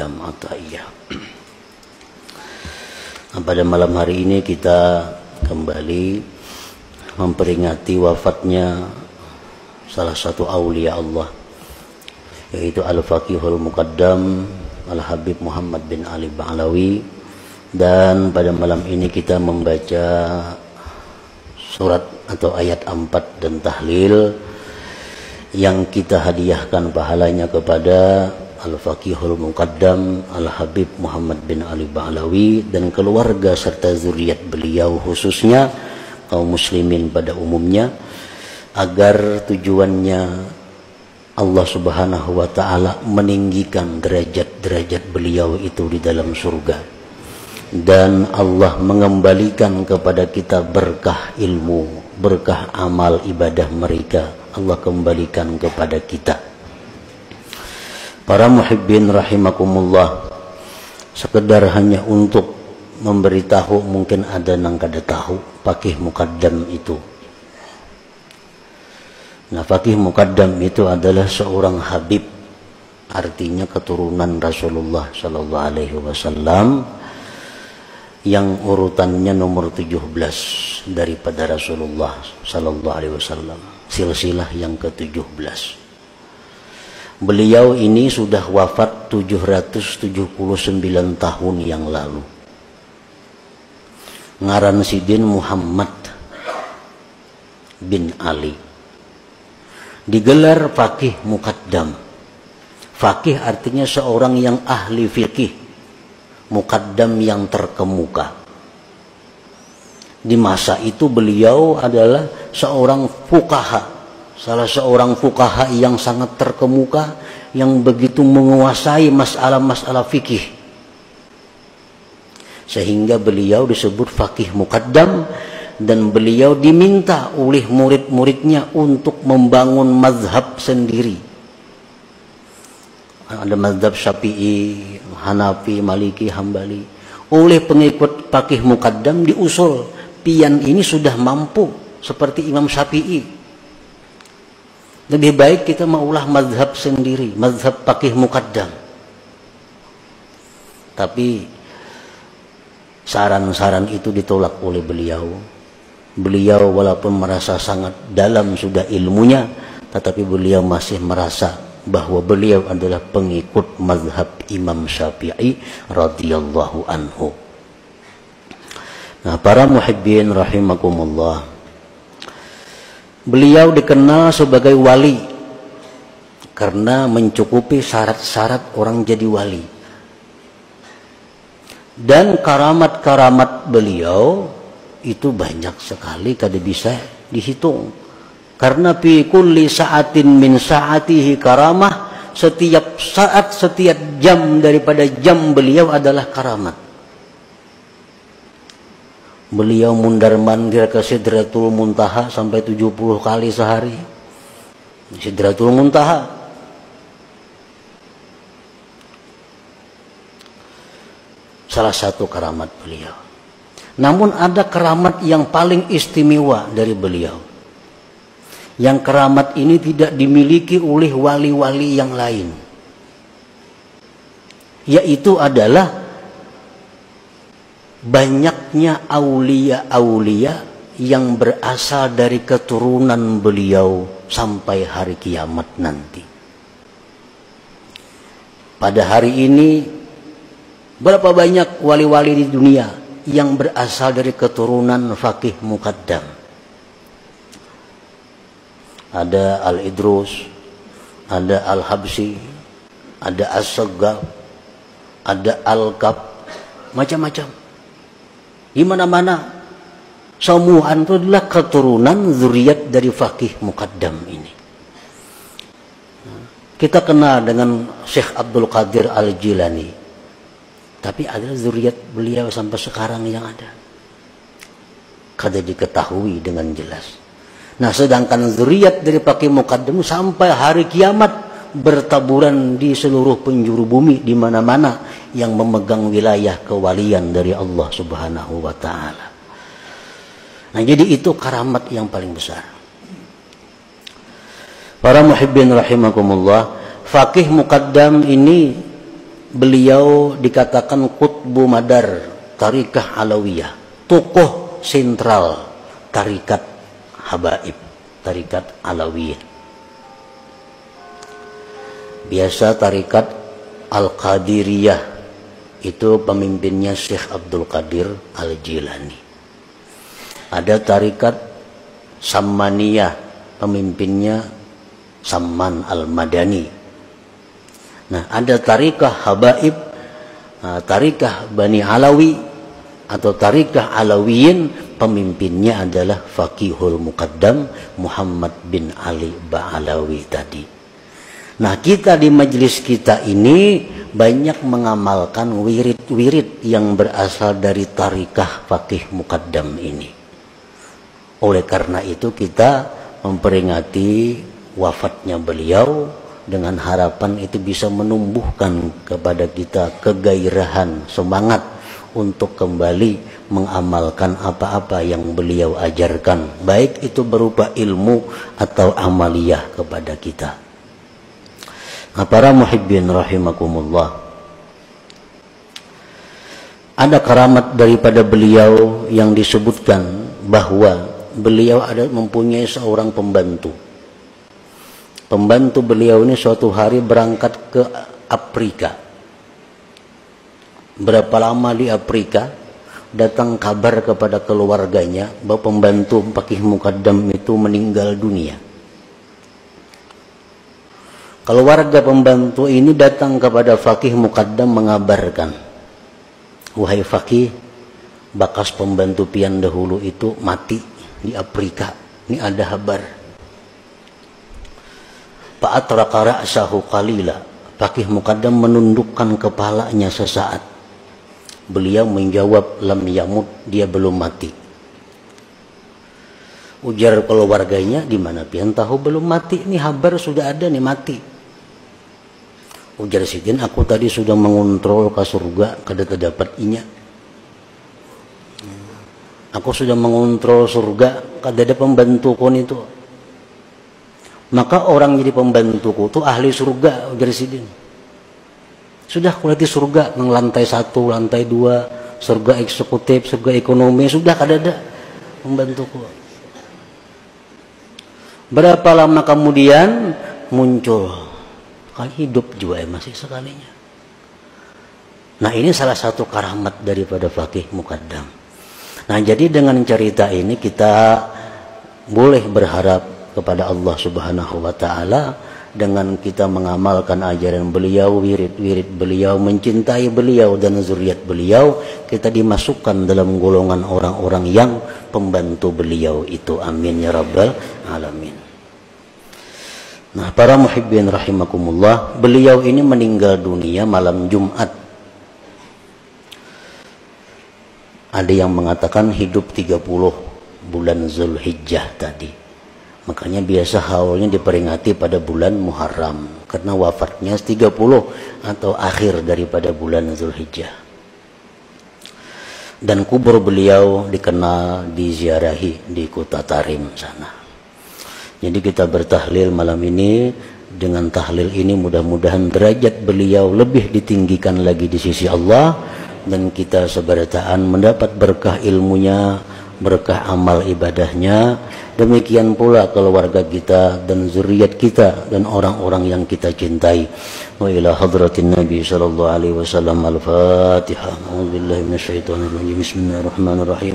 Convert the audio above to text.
Muqaddam Athaiyah. Pada malam hari ini kita kembali memperingati wafatnya salah satu aulia Allah, yaitu Al-Faqihul Muqaddam Al-Habib Muhammad bin Ali Ba'alawi. Dan pada malam ini kita membaca surat atau ayat 4 dan tahlil yang kita hadiahkan pahalanya kepada Al-Faqihul Muqaddam Al-Habib Muhammad bin Ali Ba'alawi dan keluarga serta zuriat beliau, khususnya kaum muslimin pada umumnya, agar tujuannya Allah Subhanahu wa ta'ala meninggikan derajat-derajat beliau itu di dalam surga, dan Allah mengembalikan kepada kita berkah ilmu, berkah amal ibadah mereka, Allah kembalikan kepada kita. Para muhibbin rahimakumullah, sekedar hanya untuk memberitahu, mungkin ada nang kada tahu Faqih Muqaddam itu. Nah, Faqih Muqaddam itu adalah seorang habib, artinya keturunan Rasulullah sallallahu alaihi wasallam, yang urutannya nomor 17 daripada Rasulullah sallallahu alaihi wasallam, silsilah yang ke-17. Beliau ini sudah wafat 779 tahun yang lalu. Ngaran sidin Muhammad bin Ali, digelar Faqih Muqaddam. Faqih artinya seorang yang ahli fikih, Muqaddam yang terkemuka. Di masa itu beliau adalah seorang fuqaha, salah seorang fuqaha yang sangat terkemuka, yang begitu menguasai masalah-masalah fikih, sehingga beliau disebut Faqih Muqaddam. Dan beliau diminta oleh murid-muridnya untuk membangun mazhab sendiri. Ada mazhab Syafi'i, Hanafi, Maliki, Hambali. Oleh pengikut Faqih Muqaddam diusul, pian ini sudah mampu seperti Imam Syafi'i, lebih baik kita maulah mazhab sendiri, mazhab Faqih Muqaddam. Tapi saran-saran itu ditolak oleh beliau. Beliau walaupun merasa sangat dalam sudah ilmunya, tetapi beliau masih merasa bahwa beliau adalah pengikut mazhab Imam Syafi'i radhiyallahu anhu. Nah, para muhibbin rahimakumullah, beliau dikenal sebagai wali karena mencukupi syarat-syarat orang jadi wali. Dan karamat-karamat beliau itu banyak sekali, kada bisa dihitung. Karena fi kulli sa'atin min sa'atihi karamah, setiap saat, setiap jam daripada jam beliau adalah karamat. Beliau mundar-mandir ke Sidratul Muntaha sampai 70 kali sehari. Sidratul Muntaha. Salah satu karamat beliau. Namun ada karamat yang paling istimewa dari beliau. Yang karamat ini tidak dimiliki oleh wali-wali yang lain. Yaitu adalah banyaknya aulia-aulia yang berasal dari keturunan beliau sampai hari kiamat nanti. Pada hari ini, berapa banyak wali-wali di dunia yang berasal dari keturunan Faqih Muqaddam? Ada Al-Idrus, ada Al-Habsi, ada As-Saggaf, ada Al-Kab, macam-macam. Di mana-mana semua itu adalah keturunan zuriat dari Faqih Muqaddam ini. Kita kenal dengan Syekh Abdul Qadir Al-Jilani, tapi ada zuriat beliau sampai sekarang yang ada, kada diketahui dengan jelas. Nah, sedangkan zuriat dari Faqih Muqaddam sampai hari kiamat bertaburan di seluruh penjuru bumi, di mana-mana yang memegang wilayah kewalian dari Allah Subhanahu wa ta'ala. Nah, jadi itu karamat yang paling besar. Para muhibbin rahimakumullah, Faqih Muqaddam ini beliau dikatakan Qutbu Madar Tarikah Alawiyah, tokoh sentral tarikat Habaib, tarikat Alawiyah. Biasa tarikat Al-Qadiriyah itu pemimpinnya Syekh Abdul Qadir Al-Jilani. Ada tarikat Sammaniyah, pemimpinnya Samman Al-Madani. Nah, ada tarikah Habaib, tarikah Bani Alawi atau tarikah Alawiyin, pemimpinnya adalah Faqihul Muqaddam Muhammad bin Ali Ba'alawi tadi. Nah, kita di majelis kita ini banyak mengamalkan wirid-wirid yang berasal dari tarikah Faqih Muqaddam ini. Oleh karena itu kita memperingati wafatnya beliau dengan harapan itu bisa menumbuhkan kepada kita kegairahan, semangat untuk kembali mengamalkan apa-apa yang beliau ajarkan, baik itu berupa ilmu atau amaliyah kepada kita. Nah, para muhibbin rahimakumullah, ada karamat daripada beliau yang disebutkan bahwa beliau ada mempunyai seorang pembantu. Pembantu beliau ini suatu hari berangkat ke Afrika. Berapa lama di Afrika, datang kabar kepada keluarganya bahwa pembantu Faqih Muqaddam itu meninggal dunia. Keluarga pembantu ini datang kepada Faqih Muqaddam mengabarkan, wahai Faqih, bakas pembantu pian dahulu itu mati di Afrika. Ini ada kabar. Fa'atraqa ra'sahu qalila. Faqih Muqaddam menundukkan kepalanya sesaat. Beliau menjawab, lam yamut, dia belum mati. Ujar keluarganya, di mana pian tahu belum mati? Ini kabar sudah ada nih mati. Ujar sidin, aku tadi sudah mengontrol ke surga, kada terdapat inya. Aku sudah mengontrol surga, kada ada pembantuku itu. Maka orang jadi pembantuku itu ahli surga, ujar sidin. Sudah kuliti surga, nang lantai 1, lantai 2, surga eksekutif, surga ekonomi, sudah kada ada pembantuku. Berapa lama kemudian muncul, kali hidup juga masih sekalinya. Nah, ini salah satu karamat daripada Faqih Muqaddam. Nah, jadi dengan cerita ini kita boleh berharap kepada Allah Subhanahu wa taala dengan kita mengamalkan ajaran beliau, wirid-wirid beliau, mencintai beliau dan zuriat beliau, kita dimasukkan dalam golongan orang-orang yang pembantu beliau itu. Amin ya rabbal alamin. Nah, para muhibbin rahimakumullah, beliau ini meninggal dunia malam Jumat. Ada yang mengatakan hidup 30 bulan Zulhijjah tadi. Makanya biasa haulnya diperingati pada bulan Muharram, karena wafatnya 30 atau akhir daripada bulan Zulhijjah. Dan kubur beliau dikenal, diziarahi di kota Tarim sana. Jadi kita bertahlil malam ini. Dengan tahlil ini mudah-mudahan derajat beliau lebih ditinggikan lagi di sisi Allah, dan kita seberataan mendapat berkah ilmunya, berkah amal ibadahnya. Demikian pula keluarga kita dan zuriat kita dan orang-orang yang kita cintai. Wa ila hadratin Nabi sallallahu alaihi wasallam. Al-Fatihah. A'udzubillahi minasyaitonir rajim. Bismillahirrahmanirrahim.